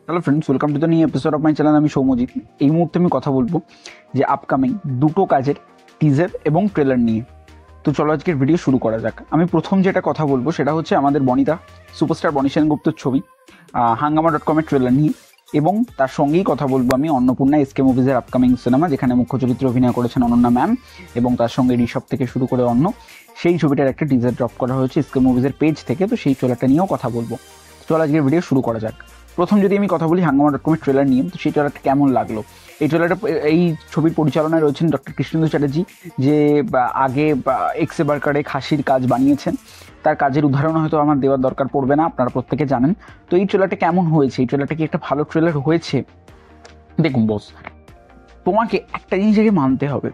Hello friends, welcome to the new episode of my channel. আমি সৌম্যজিৎ। এই মুহূর্তে আমি কথা বলবো যে আপকামিং দুটো কাজের টিজার এবং ট্রেলার নিয়ে। তো চলো আজকের ভিডিও শুরু করা যাক। আমি প্রথম যেটা কথা বলবো সেটা হচ্ছে আমাদের বনিতা সুপারস্টার বনি সেনগুপ্তর ছবি হাঙ্গামা.com-এর ট্রেলার নিয়ে, এবং তার সঙ্গেই কথা বলবো আমি অন্নপূর্ণা এসকে মুভিজের আপকামিং সিনেমা, যেখানে মুখ্য চরিত্রে অভিনয় করেছেন অনন্যা ম্যাম এবং তার সঙ্গে ঋষভ থেকে শুরু করে অন্য। সেই ছবিটার একটা টিজার ড্রপ করা হয়েছে এসকে মুভিজের পেজ থেকে, তো সেই ট্রেলারটা নিয়েও কথা বলবো। চলো আজকের ভিডিও শুরু করা যাক। প্রথম যদি আমি কথা বলি হাঙ্গামা.com-এর ট্রেলার নিয়ে, তো সেই ট্রেলারটা কেমন লাগলো? এই ছবির পরিচালনায় রয়েছেন ডক্টর কৃষ্ণেন্দু চ্যাটার্জি, যে আগে এক্সে বার্কারে খাসির কাজ বানিয়েছেন। তার কাজের উদাহরণ হয়তো আমার দেওয়ার দরকার পড়বে না, আপনারা প্রত্যেকে জানেন। তো এই ট্রেলারটা কেমন হয়েছে? এই ট্রেলারটা কি একটা ভালো ট্রেলার হয়েছে? দেখুন বস, তোমাকে একটা জিনিস আগে মানতে হবে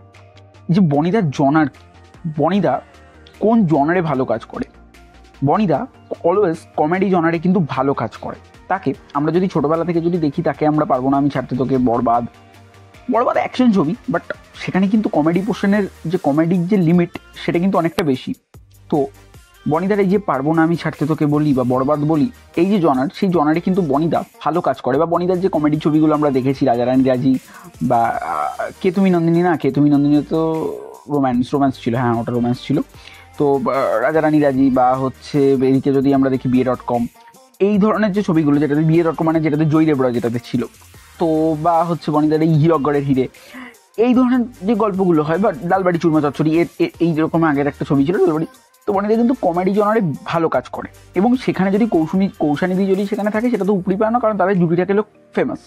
যে বনিদা কোন জনারে ভালো কাজ করে। বনিদা অলওয়েজ কমেডি জনারে কিন্তু ভালো কাজ করে। তাকে আমরা যদি ছোটোবেলা থেকে যদি দেখি, তাকে আমরা পারবো না আমি ছাড়তে তোকে, বরবাদ অ্যাকশন ছবি, বাট সেখানে কিন্তু কমেডি পোর্শনের যে কমেডির যে লিমিট সেটা কিন্তু অনেকটা বেশি। তো বনিদার এই যে পারবো না আমি ছাড়তে তোকে বলি বা বরবাদ বলি, এই যে জনার, সেই জনারে কিন্তু বনিদা ভালো কাজ করে। বা বনিদার যে কমেডি ছবিগুলো আমরা দেখেছি, রাজারানী রাজি বা কে তুমি নন্দিনী, না কে তুমি নন্দিনী তো রোম্যান্স ছিল, হ্যাঁ ওটা রোম্যান্স ছিল। তো রাজারানী রাজি বা হচ্ছে এদিকে যদি আমরা দেখি বিয়ে.com, এই ধরনের যে ছবিগুলো, যেটাতে বিয়ে.com মানে যেটাতে জয়দেব রয় যেটাতে ছিল, তো বা হচ্ছে বনিদার এই হীরকগড়ের হিরে, এই ধরনের যে গল্পগুলো হয়, বা ডালবাড়ি চুরমা চচ্চড়ি, এই যেরকম আগের একটা ছবি ছিল ডালবাড়ি। তো বনিদা কিন্তু কমেডি জনারে ভালো কাজ করে, এবং সেখানে যদি কৌশানিদি যদি সেখানে থাকে, সেটা তো উপরি পায় না, কারণ তাদের জুটিটা গেল ফেমাস।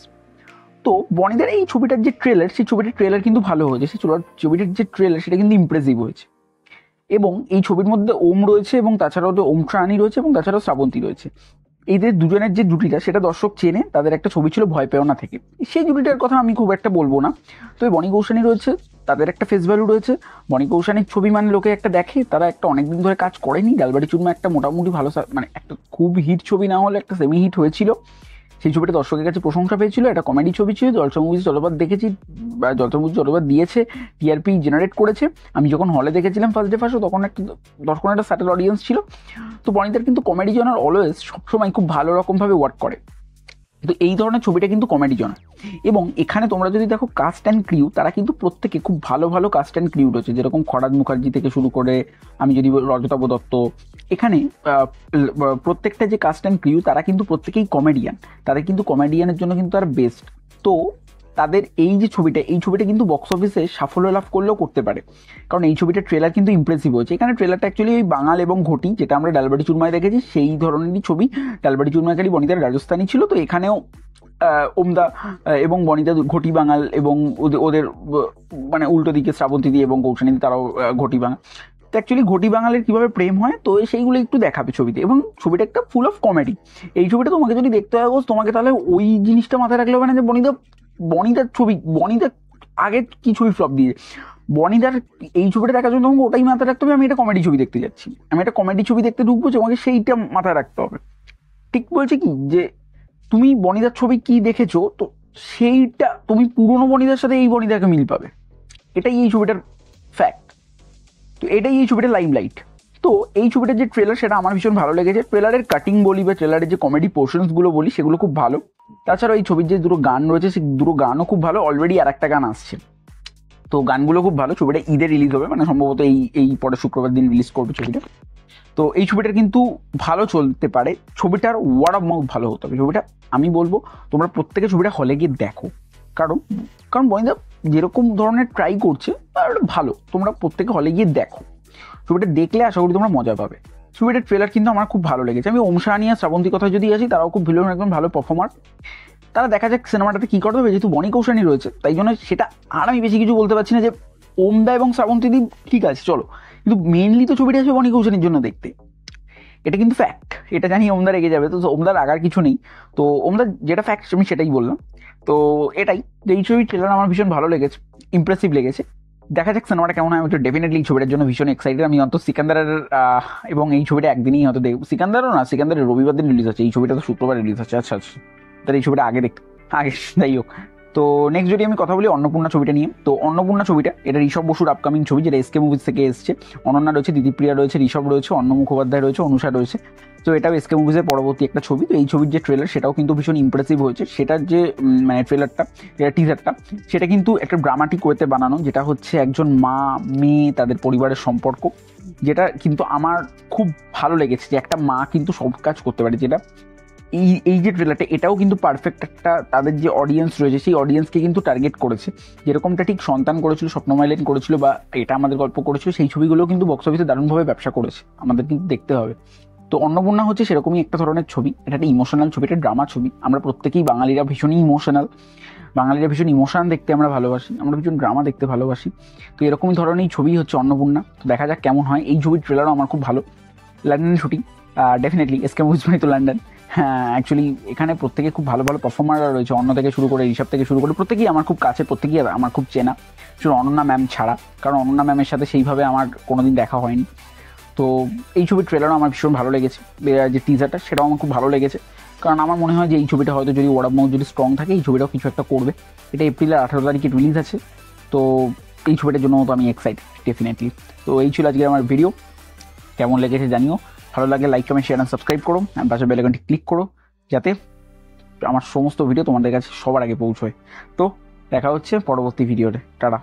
তো বনিদার এই ছবিটার যে ট্রেলার, সেই ছবিটার ট্রেলার কিন্তু ভালো হয়েছে। সেই ছবিটার যে ট্রেলার সেটা কিন্তু ইমপ্রেসিভ হয়েছে। এবং এই ছবির মধ্যে ওম রয়েছে, এবং তাছাড়াও তো ওম শাহানি রয়েছে, এবং তাছাড়াও শ্রাবন্তী রয়েছে। এদের দুজনের যে জুটিটা সেটা দর্শক চেনে। তাদের একটা ছবি ছিল ভয় পেও না থেকে, সেই জুটিটার কথা আমি খুব একটা বলবো না। তো বনি কৌশানী রয়েছে, তাদের একটা ফেস ভ্যালু রয়েছে। বনি কৌশানীর ছবি মানে লোকে একটা দেখে, তারা একটা অনেকদিন ধরে কাজ করেনি। ডালবাড়ি চুরমা একটা মোটামুটি ভালো, মানে একটা খুব হিট ছবি না হলে একটা সেমি হিট হয়েছিল। সেই ছবিটা দর্শকের কাছে প্রশংসা পেয়েছিল। একটা কমেডি ছবি ছিল। জলসা মুভিজ জলপাত দেখেছি, বা জলসা মুভিজ জলপাত দিয়েছে, টিআরপি জেনারেট করেছে। আমি যখন হলে দেখেছিলাম ফার্স্ট ডে তখন তখন একটা স্যাটেল অডিয়েন্স ছিল। তো বনিদার কিন্তু কমেডি জনার অলওয়েজ সবসময় খুব ভালো রকমভাবে ওয়ার্ক করে। তো এই ধরনের ছবিটা কিন্তু কমেডি জনার। এবং এখানে তোমরা যদি দেখো কাস্ট অ্যান্ড ক্রিউ, তারা কিন্তু প্রত্যেকে খুব ভালো ভালো কাস্ট অ্যান্ড ক্রিউ রয়েছে। যেরকম খরাজ মুখার্জি থেকে শুরু করে আমি যদি রজতাভ দত্ত, এখানে প্রত্যেকটা যে কাস্ট অ্যান্ড ক্রিউ তারা কিন্তু প্রত্যেকেই কমেডিয়ান। তাদের কিন্তু কমেডিয়ানের জন্য কিন্তু তারা বেস্ট। তো তাদের এই যে ছবিটা, এই ছবিটা কিন্তু বক্স অফিসে সাফল্য লাভ করলেও করতে পারে, কারণ এই ছবিটার ট্রেলার কিন্তু ইমপ্রেসিভ হয়েছে। এখানে ট্রেলারটা অ্যাকচুয়ালি ওই বাঙাল এবং ঘটি, যেটা আমরা ডালবাড়ি চুরমায় দেখেছি সেই ধরনেরই ছবি। ডালবাড়ি চুরমাকারী বনিতার রাজস্থানী ছিল, তো এখানেও ওমদা এবং বনিতা ঘটি বাঙাল, এবং ওদের মানে উল্টো দিকে শ্রাবন্তী এবং কৌশানী তারাও ঘটি বাঙাল। তো অ্যাকচুয়ালি ঘটি বাঙালির কীভাবে প্রেম হয়, তো সেইগুলো একটু দেখাবে ছবিতে। এবং ছবিটা একটা ফুল অফ কমেডি। এই ছবিটা তোমাকে যদি দেখতে হয় তোমাকে, তাহলে ওই জিনিসটা মাথায় রাখলে হবে না যে বনিদার ছবি, বনিদার আগে কি ছবি ফ্লপ দিয়ে, বনিদার এই ছবিটা দেখার জন্য তোমাকে ওটাই মাথায় রাখতে হবে, আমি একটা কমেডি ছবি দেখতে যাচ্ছি, আমি একটা কমেডি ছবি দেখতে ঢুকবো, তোমাকে সেইটা মাথায় রাখতে হবে। ঠিক বলছে কি, যে তুমি বনিদার ছবি কি দেখেছো, তো সেইটা তুমি পুরনো বনিদার সাথে এই বনিদাকে মিল পাবে। এটাই এই ছবিটার ফ্যাক্ট। তো এটাই এই ছবিটার লাইমলাইট। তো এই ছবিটার যে ট্রেলার, সেটা আমার ভীষণ ভালো লেগেছে। ট্রেলারের কাটিং বলি বা ট্রেলারের যে কমেডি পোর্শনসগুলো বলি, সেগুলো খুব ভালো। তাছাড়া এই ছবির যে দুটো গান রয়েছে, সেই দুটো গানও খুব ভালো। অলরেডি আর একটা গান আসছে, তো গানগুলো খুব ভালো। ছবিটা ঈদে রিলিজ হবে, মানে সম্ভবত এই পরে শুক্রবার দিন রিলিজ করবে ছবিটা। তো এই ছবিটার কিন্তু ভালো চলতে পারে। ছবিটার ওয়ার্ড অফ মাউথ ভালো হতে হবে ছবিটা। আমি বলবো তোমরা প্রত্যেকে ছবিটা হলে গিয়ে দেখো, কারণ কারণ বনিদা যেরকম ধরনের ট্রাই করছে ভালো, তোমরা প্রত্যেকে হলে গিয়ে দেখো। ছবিটা দেখলে আশা করি তোমরা মজা পাবে। ছবিটার ট্রেলার কিন্তু আমার খুব ভালো লেগেছে। আমি ওম শাহানি আর শ্রাবন্তী কথা যদি আসি, তারাও খুব ভিলেন, একদম ভালো পারফর্মার। তারা দেখা যাক সিনেমাটাতে কী করতে হবে, যেহেতু বনি কৌশানী রয়েছে তাই জন্য সেটা আর আমি বেশি কিছু বলতে পারছি না। যে ওমদা এবং শ্রাবন্তী ঠিক আছে চলো, কিন্তু মেনলি তো ছবিটা আসবে বনি কৌশানীর জন্য দেখতে, এটা কিন্তু ফ্যাক্ট। এটা জানি ওমদা রেগে যাবে, তো ওমদার রাগার কিছু নেই। তো ওমদার যেটা ফ্যাক্ট আমি সেটাই বললাম। তো এটাই যে এই ছবির ট্রেলার আমার ভীষণ ভালো লেগেছে, ইমপ্রেসিভ লেগেছে। দেখা যাক সিনেমাটা কেমন হয়। আমি তো ডেফিনেটলি এই ছবিটার জন্য ভীষণ এক্সাইটেড। আমি অন্তত সিকান্দারের এবং এই ছবিটা একদিনই হয়তো দেখব। সিকান্দারও না, সিকান্দারের রবিবার দিন রিলিজ আছে, এই ছবিটা তো শুক্রবার রিলিজ আছে। আচ্ছা আচ্ছা, তাহলে এই ছবিটা আগে যাই হোক। তো নেক্সট যদি আমি কথা বলি অন্নপূর্ণা ছবিটা নিয়ে, তো অন্নপূর্ণা ছবিটা এটা ঋষভ বসুর আপকামিং ছবি, যেটা এসকে মুভিজ থেকে এসছে। অনন্যা রয়েছে, দিদিপ্রিয়া রয়েছে, ঋষভ রয়েছে, অন্ন মুখোপাধ্যায় রয়েছে, অনুষা রয়েছে। তো এটাও এসকে মুভিজের পরবর্তী একটা ছবি। তো এই ছবির যে ট্রেলার সেটাও কিন্তু ভীষণ ইমপ্রেসিভ হয়েছে। সেটার যে মানে ট্রেলারটা, টিজারটা, সেটা কিন্তু একটা ড্রামাটিক ওয়েতে বানানো, যেটা হচ্ছে একজন মা মেয়ে তাদের পরিবারের সম্পর্ক, যেটা কিন্তু আমার খুব ভালো লেগেছে যে একটা মা কিন্তু সব কাজ করতে পারে। যেটা এই যে ট্রেলারটা, এটাও কিন্তু পারফেক্ট একটা তাদের যে অডিয়েন্স রয়েছে সেই অডিয়েন্সকে কিন্তু টার্গেট করেছে। যেরকমটা ঠিক সন্তান করেছিল, স্বপ্নমাইলেন করেছিল, বা এটা আমাদের গল্প করেছিল, সেই ছবিগুলো কিন্তু বক্স অফিসে দারুণভাবে ব্যবসা করেছে, আমাদের কিন্তু দেখতে হবে। তো অন্নপূর্ণা হচ্ছে সেরকমই একটা ধরনের ছবি। এটা একটা ইমোশনাল ছবি, এটা ড্রামা ছবি। আমরা প্রত্যেকেই বাঙালিরা ভীষণই ইমোশনাল, বাঙালিরা ভীষণ ইমোশন দেখতে আমরা ভালোবাসি, আমরা ভীষণ ড্রামা দেখতে ভালোবাসি। তো এরকমই ধরনের ছবি হচ্ছে অন্নপূর্ণা। তো দেখা যাক কেমন হয়। এই ছবির ট্রেলারও আমার খুব ভালো। লন্ডনে শুটিং, ডেফিনেটলি এসকে মুভিজ মানে তো লন্ডন। হ্যাঁ, অ্যাকচুয়ালি এখানে প্রত্যেকে খুব ভালো ভালো পারফর্মাররা রয়েছে, অন্য থেকে শুরু করে ঋষভ থেকে শুরু করে প্রত্যেকেই আমার খুব কাছে, প্রত্যেকেই আমার খুব চেনা, শুধু অনন্যা ম্যাম ছাড়া, কারণ অনন্যা ম্যামের সাথে সেইভাবে আমার কোনোদিন দেখা হয়নি। তো এই ছবির ট্রেলারও আমার ভীষণ ভালো লেগেছে, যে টিজারটা সেটাও আমার খুব ভালো লেগেছে, কারণ আমার মনে হয় যে এই ছবিটা হয়তো যদি ওয়ার্ড অফ মাউথ যদি স্ট্রং থাকে, এই ছবিটাও কিছু একটা করবে। এটা এপ্রিলের 18 তারিখে রিলিজ আছে। তো এই ছবিটার জন্য তো আমি এক্সাইটেড ডেফিনেটলি। তো এই ছিল আজকে আমার ভিডিও। কেমন লেগেছে জানিও, ভালো লাগে like comment share and subscribe করো, আর পাশে বেল আইকনটি ক্লিক করো, যাতে আমার সমস্ত ভিডিও তোমাদের কাছে সবার আগে পৌঁছয়। তো দেখা হচ্ছে পরবর্তী ভিডিওতে। টাটা।